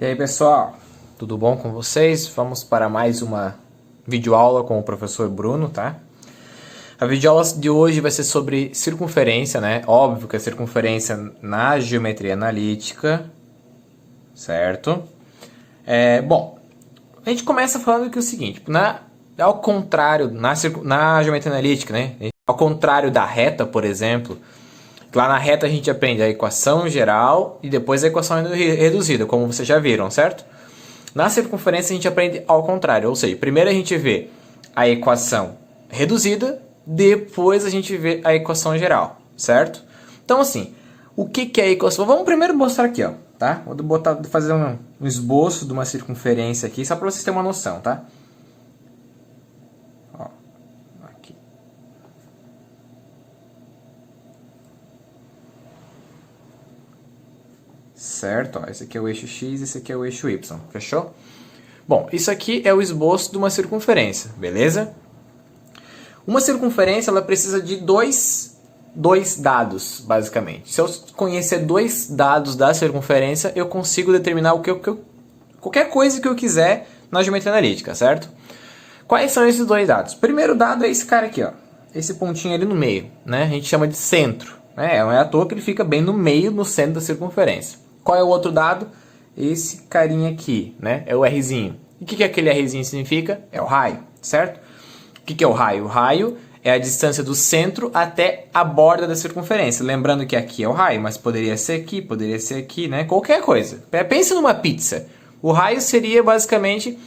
E aí pessoal, tudo bom com vocês? Vamos para mais uma videoaula com o professor Bruno, tá? A videoaula de hoje vai ser sobre circunferência, né? Óbvio que é circunferência na geometria analítica, certo? Bom, a gente começa falando que é o seguinte, ao contrário, na geometria analítica, né? Ao contrário da reta, por exemplo, lá na reta a gente aprende a equação geral e depois a equação reduzida, como vocês já viram, certo? Na circunferência a gente aprende ao contrário, ou seja, primeiro a gente vê a equação reduzida, depois a gente vê a equação geral, certo? Então assim, o que é a equação? Vamos primeiro mostrar aqui, ó, tá? Vou fazer um esboço de uma circunferência aqui, só para vocês terem uma noção, tá? Ó, aqui. Certo? Ó, esse aqui é o eixo X, esse aqui é o eixo Y, fechou? Bom, isso aqui é o esboço de uma circunferência, beleza? Uma circunferência ela precisa de dois dados, basicamente. Se eu conhecer dois dados da circunferência, eu consigo determinar qualquer coisa que eu quiser na geometria analítica, certo? Quais são esses dois dados? O primeiro dado é esse cara aqui, ó, esse pontinho ali no meio, né? A gente chama de centro, né? Não é à toa que ele fica bem no meio, no centro da circunferência. Qual é o outro dado? Esse carinha aqui, né? É o Rzinho. E o que aquele Rzinho significa? É o raio, certo? O que é o raio? O raio é a distância do centro até a borda da circunferência. Lembrando que aqui é o raio, mas poderia ser aqui, né? Qualquer coisa. Pense numa pizza. O raio seria basicamente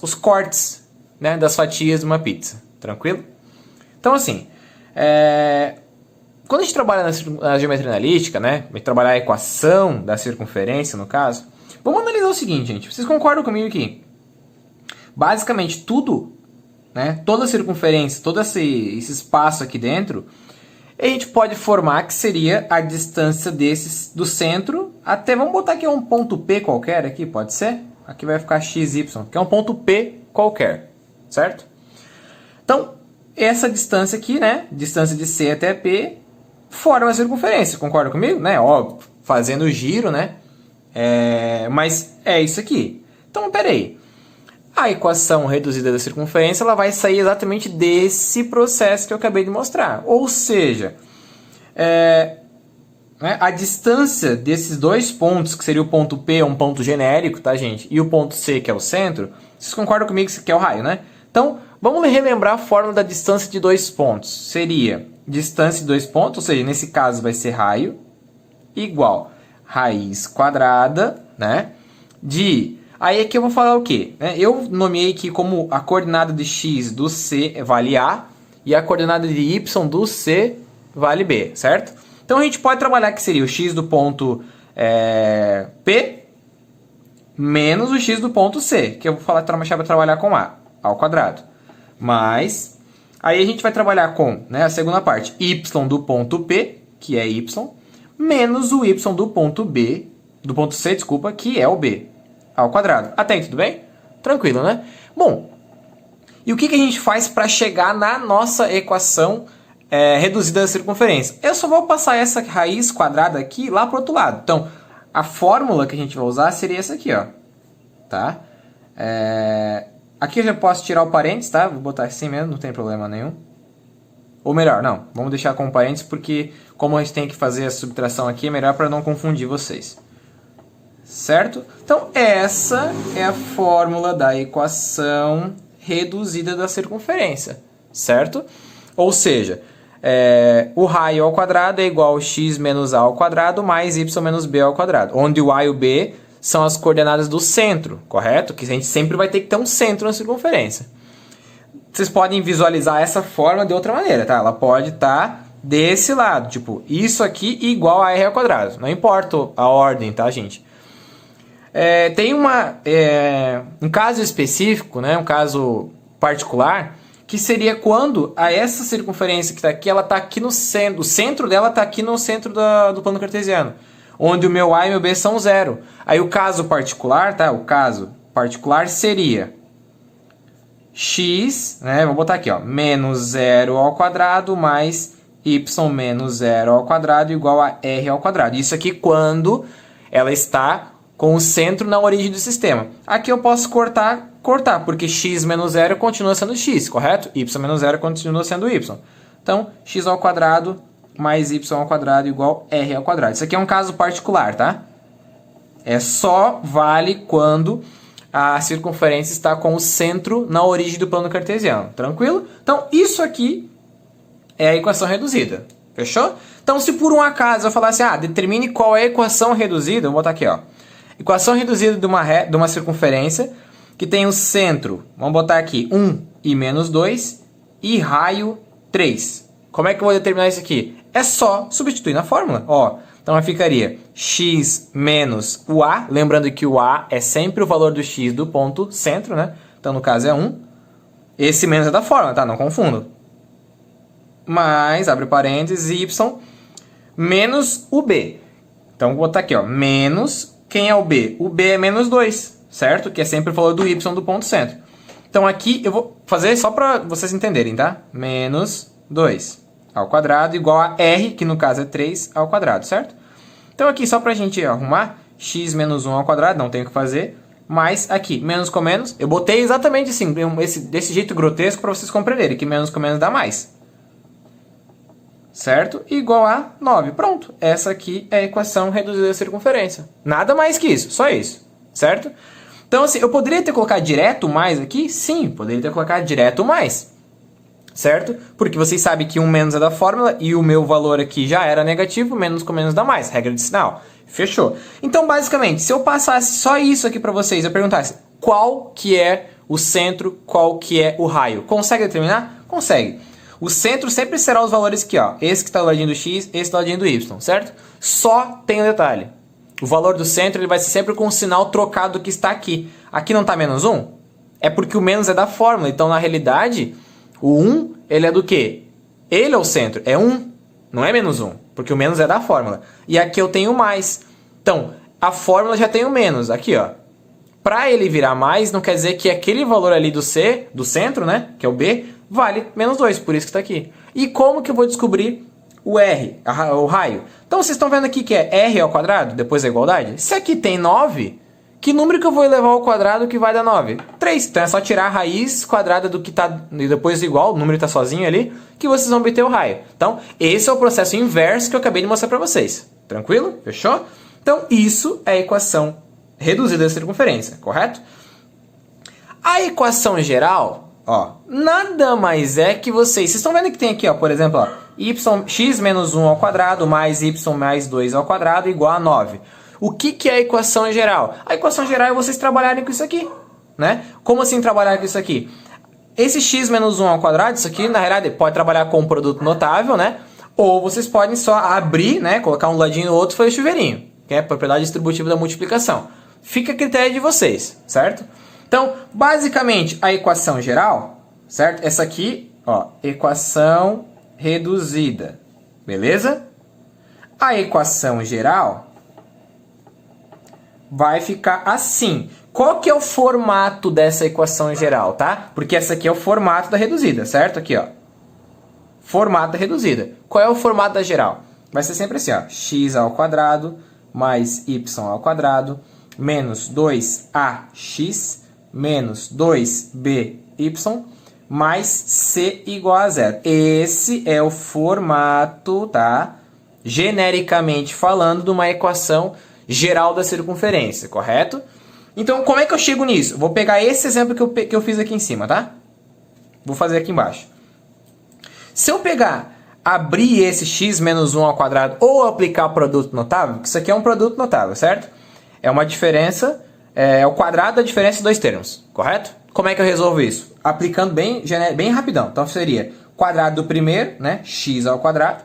os cortes, né, das fatias de uma pizza. Tranquilo? Então assim, quando a gente trabalha na geometria analítica, né, vai trabalhar a equação da circunferência, no caso, vamos analisar o seguinte, gente. Vocês concordam comigo aqui? Basicamente tudo, né, toda a circunferência, todo esse espaço aqui dentro, a gente pode formar que seria a distância do centro até, vamos botar aqui um ponto P qualquer aqui, pode ser? Aqui vai ficar XY, que é um ponto P qualquer, certo? Então, essa distância aqui, né, distância de C até P, forma a circunferência, concorda comigo? Né? Óbvio, fazendo o giro, né? Mas é isso aqui. Então, peraí. A equação reduzida da circunferência ela vai sair exatamente desse processo que eu acabei de mostrar. Ou seja, a distância desses dois pontos, que seria o ponto P, um ponto genérico, tá, gente? E o ponto C, que é o centro, vocês concordam comigo que é o raio, né? Então, vamos relembrar a fórmula da distância de dois pontos. Seria distância de dois pontos, ou seja, nesse caso vai ser raio, igual raiz quadrada, né? Aí aqui eu vou falar o quê? Eu nomeei aqui como a coordenada de x do C vale A e a coordenada de y do C vale B, certo? Então a gente pode trabalhar que seria o x do ponto P menos o x do ponto C, que eu vou falar para trabalhar com A ao quadrado. Mas aí a gente vai trabalhar com, né, a segunda parte, y do ponto P, que é y, menos o y do ponto B, do ponto C, desculpa, que é o B, ao quadrado. Até aí, tudo bem? Tranquilo, né? Bom, e o que a gente faz para chegar na nossa equação reduzida da circunferência? Eu só vou passar essa raiz quadrada aqui lá para o outro lado. Então, a fórmula que a gente vai usar seria essa aqui, ó. Tá? Aqui eu já posso tirar o parênteses, tá? Vou botar assim mesmo, não tem problema nenhum. Ou melhor, não, vamos deixar com parênteses porque como a gente tem que fazer a subtração aqui, é melhor para não confundir vocês. Certo? Então, essa é a fórmula da equação reduzida da circunferência. Certo? Ou seja, o raio ao quadrado é igual a x menos a ao quadrado mais y menos b ao quadrado. Onde o a e o b são as coordenadas do centro, correto? Que a gente sempre vai ter que ter um centro na circunferência. Vocês podem visualizar essa forma de outra maneira, tá? Ela pode estar desse lado, tipo, isso aqui igual a r ao quadrado. Não importa a ordem, tá, gente? Tem um caso específico, né, um caso particular, que seria quando essa circunferência que está aqui, ela está aqui no centro, o centro dela está aqui no centro do plano cartesiano, onde o meu A e o meu B são zero. Aí o caso particular, tá? O caso particular seria x, né? Vou botar aqui, ó, menos zero ao quadrado mais y menos zero ao quadrado igual a r ao quadrado. Isso aqui quando ela está com o centro na origem do sistema. Aqui eu posso cortar, porque x menos 0 continua sendo x, correto? Y menos 0 continua sendo y. Então, x ao quadrado mais y ao quadrado igual r ao quadrado. Isso aqui é um caso particular, tá? Só vale quando a circunferência está com o centro na origem do plano cartesiano. Tranquilo? Então, isso aqui é a equação reduzida. Fechou? Então, se por um acaso eu falasse, determine qual é a equação reduzida, eu vou botar aqui, ó. Equação reduzida de uma circunferência que tem o centro, vamos botar aqui, 1 e menos 2 e raio 3. Como é que eu vou determinar isso aqui? É só substituir na fórmula. Ó, então ficaria x menos o a, lembrando que o a é sempre o valor do x do ponto centro, né? Então, no caso, é 1. Esse menos é da fórmula, tá? Não confundo. Mais, abre parênteses, y menos o b. Então, vou botar aqui, ó, menos, quem é o b? O b é menos 2, certo? Que é sempre o valor do y do ponto centro. Então, aqui eu vou fazer só para vocês entenderem, tá? Menos 2 ao quadrado igual a r, que no caso é 3 ao quadrado, certo? Então, aqui, só para a gente arrumar, x menos 1 ao quadrado, não tem o que fazer, mais aqui, menos com menos, eu botei exatamente assim, desse jeito grotesco para vocês compreenderem, que menos com menos dá mais. Certo? Igual a 9. Pronto. Essa aqui é a equação reduzida da circunferência. Nada mais que isso. Só isso. Certo? Então, assim, eu poderia ter colocado direto mais aqui? Sim, poderia ter colocado direto mais. Certo? Porque vocês sabem que 1 menos é da fórmula e o meu valor aqui já era negativo, menos com menos dá mais. Regra de sinal. Fechou. Então, basicamente, se eu passasse só isso aqui para vocês, eu perguntasse qual que é o centro, qual que é o raio. Consegue determinar? Consegue. O centro sempre será os valores aqui, ó. Esse que está do ladinho do x, esse do ladinho do y, certo? Só tem um detalhe. O valor do centro ele vai ser sempre com o sinal trocado do que está aqui. Aqui não está menos 1? É porque o menos é da fórmula. Então, na realidade, o 1, ele é do quê? Ele é o centro. É 1, não é menos 1. Porque o menos é da fórmula. E aqui eu tenho mais. Então, a fórmula já tem o menos. Aqui, ó. Para ele virar mais, não quer dizer que aquele valor ali do C, do centro, né? Que é o B, vale menos 2, por isso que está aqui. E como que eu vou descobrir o R, o raio? Então, vocês estão vendo aqui que é R ao quadrado, depois da igualdade? Se aqui tem 9, que número que eu vou elevar ao quadrado que vai dar 9? 3. Então, é só tirar a raiz quadrada do que está depois igual, o número está sozinho ali, que vocês vão obter o raio. Então, esse é o processo inverso que eu acabei de mostrar para vocês. Tranquilo? Fechou? Então, isso é a equação reduzida da circunferência, correto? A equação geral, ó, nada mais é que vocês estão vendo que tem aqui, ó, por exemplo, ó, x menos 1 ao quadrado mais y mais 2 ao quadrado igual a 9. O que é a equação geral? A equação geral é vocês trabalharem com isso aqui, né? Como assim trabalhar com isso aqui? Esse x menos 1 ao quadrado, isso aqui, na realidade, pode trabalhar com um produto notável, né? Ou vocês podem só abrir, né, colocar um ladinho no outro e fazer chuveirinho, que é a propriedade distributiva da multiplicação. Fica a critério de vocês, certo? Então, basicamente, a equação geral, certo? Essa aqui, ó, equação reduzida, beleza? A equação geral vai ficar assim. Qual que é o formato dessa equação geral, tá? Porque essa aqui é o formato da reduzida, certo? Aqui, ó. Formato da reduzida. Qual é o formato da geral? Vai ser sempre assim, ó. X ao quadrado mais y ao quadrado menos 2ax menos 2by mais c igual a 0. Esse é o formato, tá? Genericamente falando, de uma equação geral da circunferência, correto? Então, como é que eu chego nisso? Vou pegar esse exemplo que eu fiz aqui em cima, tá? Vou fazer aqui embaixo. Se eu pegar, abrir esse x menos 1 ao quadrado ou aplicar o produto notável, que isso aqui é um produto notável, certo? É uma diferença, é o quadrado da diferença de dois termos, correto? Como é que eu resolvo isso? Aplicando bem rapidão. Então, seria quadrado do primeiro, né? X ao quadrado.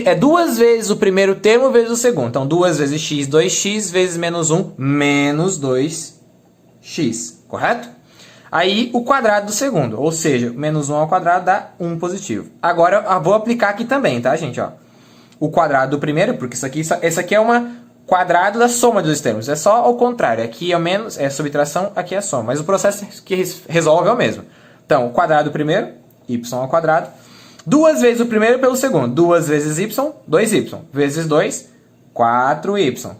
É duas vezes o primeiro termo vezes o segundo. Então, 2 vezes x, 2x, vezes menos 1, menos 2x, correto? Aí, o quadrado do segundo, ou seja, menos 1 ao quadrado dá 1 positivo. Agora, eu vou aplicar aqui também, tá, gente? Ó, o quadrado do primeiro, porque esse aqui é uma quadrado da soma dos termos. É só ao contrário. Aqui é menos, é subtração, aqui é a soma. Mas o processo que resolve é o mesmo. Então, o quadrado do primeiro, y ao quadrado. 2 vezes o primeiro pelo segundo. 2 vezes y, 2y. Vezes 2, 4y.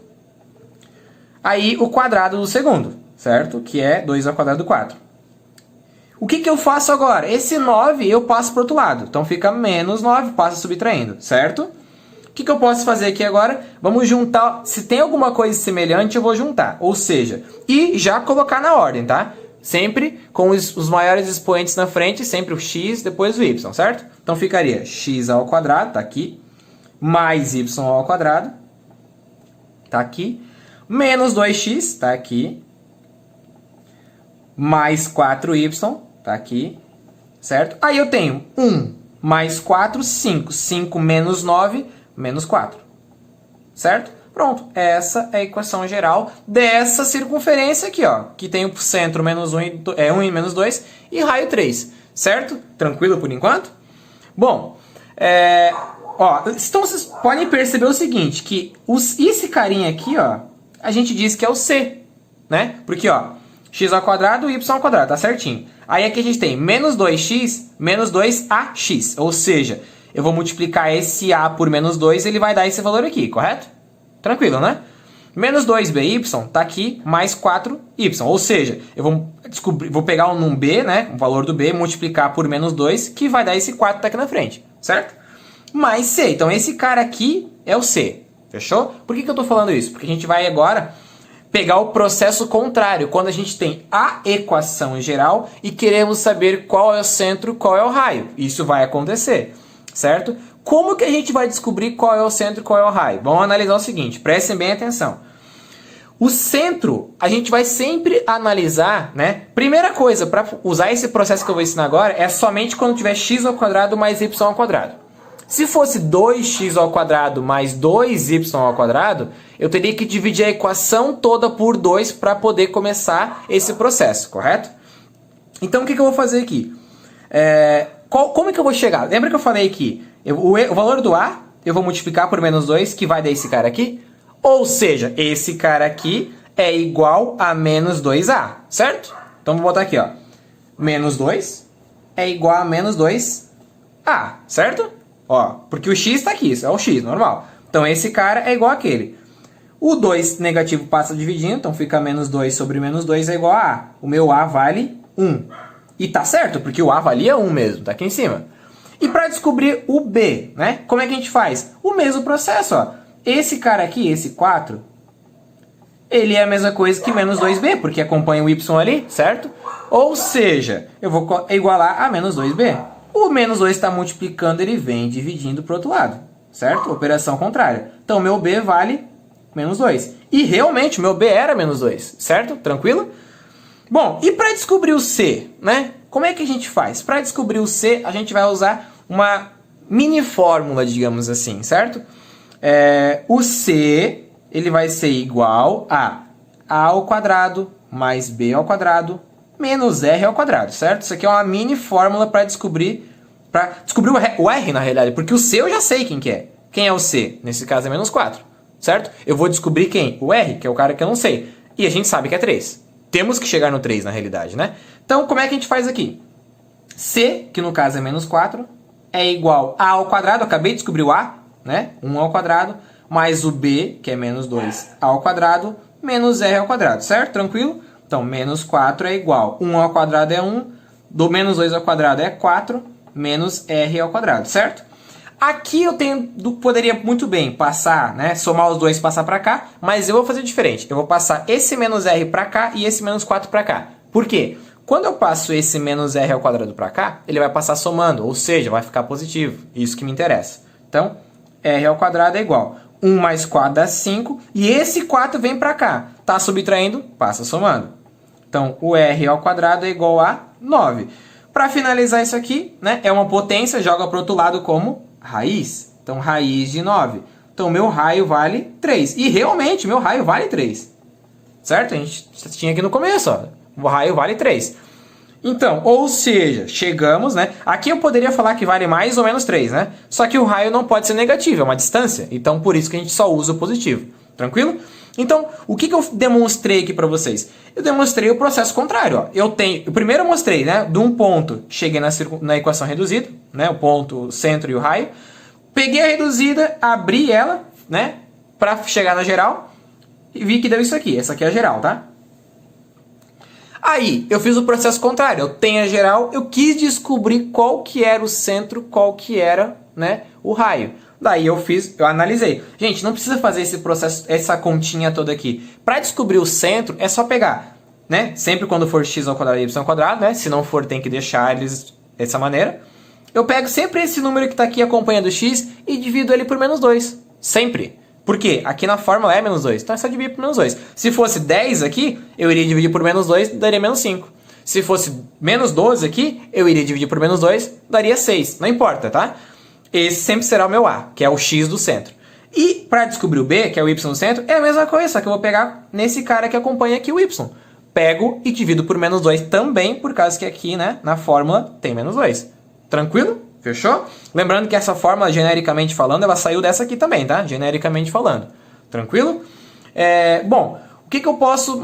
aí o quadrado do segundo, certo? Que é 2 ao quadrado do 4. O que eu faço agora? Esse 9 eu passo para o outro lado. Então fica menos 9, passa subtraindo, certo? O que eu posso fazer aqui agora? Vamos juntar. Se tem alguma coisa semelhante, eu vou juntar. Ou seja, e já colocar na ordem, tá? Sempre com os maiores expoentes na frente, sempre o x, depois o y, certo? Então ficaria x ao quadrado, tá aqui, mais y ao quadrado, tá aqui, menos 2x, tá aqui, mais 4y, tá aqui, certo? Aí eu tenho 1 mais 4, 5. 5 menos 9, menos 4. Certo? Pronto. Essa é a equação geral dessa circunferência aqui, ó. Que tem o centro menos 1 1 e menos 2 e raio 3. Certo? Tranquilo por enquanto? Bom, então vocês podem perceber o seguinte, que esse carinha aqui, ó, a gente diz que é o C, né? Porque, ó, x ao quadrado e y ao quadrado, tá certinho. Aí aqui a gente tem menos 2x, menos 2ax. Ou seja, eu vou multiplicar esse a por menos 2, ele vai dar esse valor aqui, correto? Tranquilo, né? Menos 2by tá aqui, mais 4y. Ou seja, eu vou pegar um b, né, o valor do b, multiplicar por menos 2, que vai dar esse 4 que tá aqui na frente, certo? Mais c. Então esse cara aqui é o c, fechou? Por que eu tô falando isso? Porque a gente vai agora pegar o processo contrário, quando a gente tem a equação geral e queremos saber qual é o centro, qual é o raio. Isso vai acontecer, certo? Como que a gente vai descobrir qual é o centro e qual é o raio? Vamos analisar o seguinte, prestem bem atenção. O centro, a gente vai sempre analisar, né? Primeira coisa, para usar esse processo que eu vou ensinar agora, é somente quando tiver x ao quadrado mais y ao quadrado. Se fosse 2x ao quadrado mais 2y ao quadrado, eu teria que dividir a equação toda por 2 para poder começar esse processo, correto? Então, o que eu vou fazer aqui? Como é que eu vou chegar? Lembra que eu falei que o valor do a eu vou multiplicar por menos 2, que vai dar esse cara aqui? Ou seja, esse cara aqui é igual a menos 2a, certo? Então, vou botar aqui, ó. Menos 2 é igual a menos 2a, certo? Ó, porque o x está aqui, isso é o x, normal. Então, esse cara é igual àquele. O 2 negativo passa dividindo, então fica menos 2 sobre menos 2 é igual a a. O meu a vale 1. E tá certo, porque o a valia 1 mesmo, tá aqui em cima. E para descobrir o b, né? Como é que a gente faz? O mesmo processo, ó. Esse cara aqui, esse 4, ele é a mesma coisa que menos 2b, porque acompanha o y ali, certo? Ou seja, eu vou igualar a menos 2b. O menos 2 está multiplicando, ele vem dividindo para o outro lado, certo? Operação contrária. Então, meu b vale menos 2. E realmente, o meu b era menos 2, certo? Tranquilo? Bom, e para descobrir o c, né? Como é que a gente faz? Para descobrir o c, a gente vai usar uma mini fórmula, digamos assim, certo? O c, ele vai ser igual a ao quadrado mais b ao quadrado menos r ao quadrado, certo? Isso aqui é uma mini fórmula para descobrir o r na realidade, porque o c eu já sei quem que é. Quem é o c? Nesse caso é menos 4, certo? Eu vou descobrir quem? O r, que é o cara que eu não sei. E a gente sabe que é 3. Temos que chegar no 3 na realidade, né? Então, como é que a gente faz aqui? C, que no caso é menos 4, é igual a ao quadrado, eu acabei de descobrir o a, né? 1 ao quadrado, mais o b, que é menos 2 ao quadrado, menos r ao quadrado, certo? Tranquilo? Então, menos 4 é igual, 1 ao quadrado é 1, do menos 2 ao quadrado é 4, menos r ao quadrado, certo? Aqui eu poderia muito bem passar, né, somar os dois e passar para cá, mas eu vou fazer diferente. Eu vou passar esse menos r para cá e esse menos 4 para cá. Por quê? Quando eu passo esse menos r ao quadrado para cá, ele vai passar somando, ou seja, vai ficar positivo. Isso que me interessa. Então, r ao quadrado é igual 1 mais 4 dá 5, e esse 4 vem para cá. Tá subtraindo, passa somando. Então, o r ao quadrado é igual a 9. Para finalizar isso aqui, né, é uma potência, joga para o outro lado como raiz. Então, raiz de 9. Então, meu raio vale 3. E realmente, meu raio vale 3. Certo? A gente tinha aqui no começo, ó. O raio vale 3. Então, ou seja, chegamos, né? Aqui eu poderia falar que vale mais ou menos 3, né? Só que o raio não pode ser negativo, é uma distância. Então, por isso que a gente só usa o positivo. Tranquilo? Então, o que eu demonstrei aqui para vocês? Eu demonstrei o processo contrário. Ó. Eu primeiro eu mostrei, né, de um ponto, cheguei na equação reduzida, né, o ponto, o centro e o raio. Peguei a reduzida, abri ela, né, para chegar na geral. e vi que deu isso aqui. Essa aqui é a geral, tá? Aí, eu fiz o processo contrário. Eu tenho a geral, eu quis descobrir qual que era o centro, qual que era, né, o raio. Daí eu analisei. Gente, não precisa fazer esse processo, essa continha toda aqui. Para descobrir o centro, é só pegar, né? Sempre quando for x ao quadrado e y ao quadrado, né? Se não for, tem que deixar eles dessa maneira. Eu pego sempre esse número que está aqui acompanhando o x e divido ele por menos 2. Sempre. Por quê? Aqui na fórmula é menos 2. Então é só dividir por menos 2. Se fosse 10 aqui, eu iria dividir por menos 2, daria menos 5. Se fosse menos 12 aqui, eu iria dividir por menos 2, daria 6. Não importa, tá? Esse sempre será o meu A, que é o x do centro. E para descobrir o B, que é o y do centro, é a mesma coisa, só que eu vou pegar nesse cara que acompanha aqui o y. Pego e divido por menos 2 também, por causa que aqui, né, na fórmula tem menos 2. Tranquilo? Fechou? Lembrando que essa fórmula, genericamente falando, ela saiu dessa aqui também, tá? Genericamente falando. Tranquilo? Bom, o que eu posso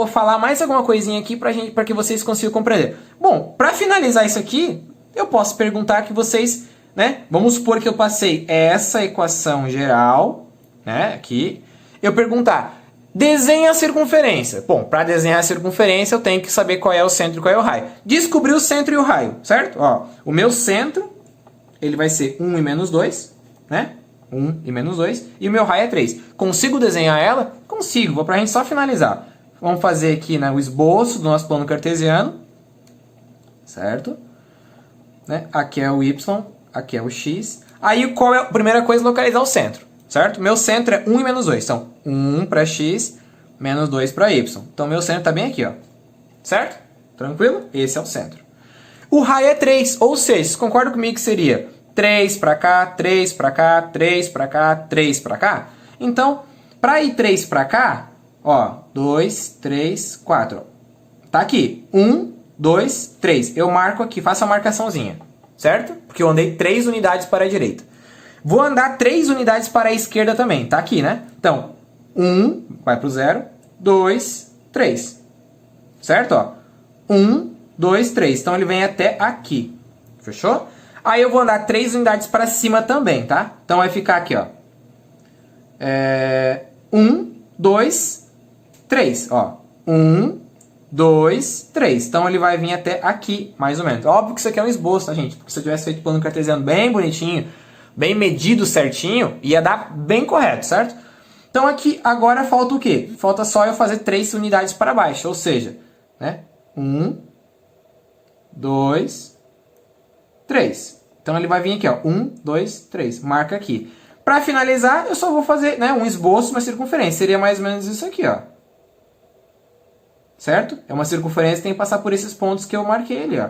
falar mais alguma coisinha aqui para que vocês consigam compreender? Bom, para finalizar isso aqui, eu posso perguntar que vocês, né? Vamos supor que eu passei essa equação geral, né? Aqui. Eu perguntar, desenha a circunferência. Bom, para desenhar a circunferência eu tenho que saber qual é o centro e qual é o raio. Descobrir o centro e o raio, certo? Ó, o meu centro, ele vai ser 1 e menos 2, né? 1 e menos 2. E o meu raio é 3. Consigo desenhar ela? Consigo. Vou para a gente só finalizar. Vamos fazer aqui, né, o esboço do nosso plano cartesiano. Certo? Né? Aqui é o y, aqui é o x. Aí qual é a primeira coisa? Localizar o centro. Certo? Meu centro é 1 e menos 2. Então, 1 para x, menos 2 para y. Então, meu centro está bem aqui, ó. Certo? Tranquilo? Esse é o centro. O raio é 3, ou seja, vocês concordam comigo que seria 3 para cá, 3 para cá, 3 para cá, 3 para cá? Então, para ir 3 para cá, ó, 2, 3, 4. Tá aqui, 1, 2, 3. Eu marco aqui, faço a marcaçãozinha, certo? Porque eu andei 3 unidades para a direita. Vou andar 3 unidades para a esquerda também, tá aqui, né? Então, 1 vai para o 0, 2, 3. Certo? Ó, 1, 2, 3. Então, ele vem até aqui. Fechou? Aí eu vou andar 3 unidades para cima também, tá? Então, vai ficar aqui, ó. 1, 2, 3. Ó, 1, 2, 3. Então, ele vai vir até aqui, mais ou menos. Óbvio que isso aqui é um esboço, tá, gente? Porque se eu tivesse feito o plano cartesiano bem bonitinho, bem medido certinho, ia dar bem correto, certo? Então aqui agora falta o quê? Falta só eu fazer 3 unidades para baixo, ou seja, né? 1, 2, 3. Então ele vai vir aqui, ó, 1, 2, 3. Marca aqui. Para finalizar, eu só vou fazer, né, um esboço, uma circunferência. Seria mais ou menos isso aqui, ó. Certo? É uma circunferência que tem que passar por esses pontos que eu marquei ali, ó.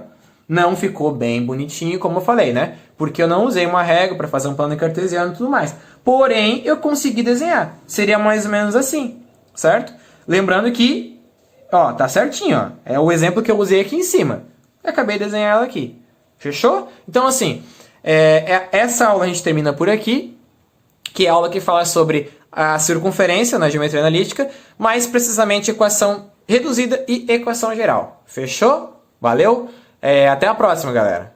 Não ficou bem bonitinho, como eu falei, né? Porque eu não usei uma régua para fazer um plano cartesiano e tudo mais. Porém, eu consegui desenhar. Seria mais ou menos assim, certo? Lembrando que, ó, tá certinho, ó. É o exemplo que eu usei aqui em cima. Eu acabei de desenhar ela aqui. Fechou? Então, assim, essa aula a gente termina por aqui, que é a aula que fala sobre a circunferência na geometria analítica, mais precisamente equação reduzida e equação geral. Fechou? Valeu? Até a próxima, galera!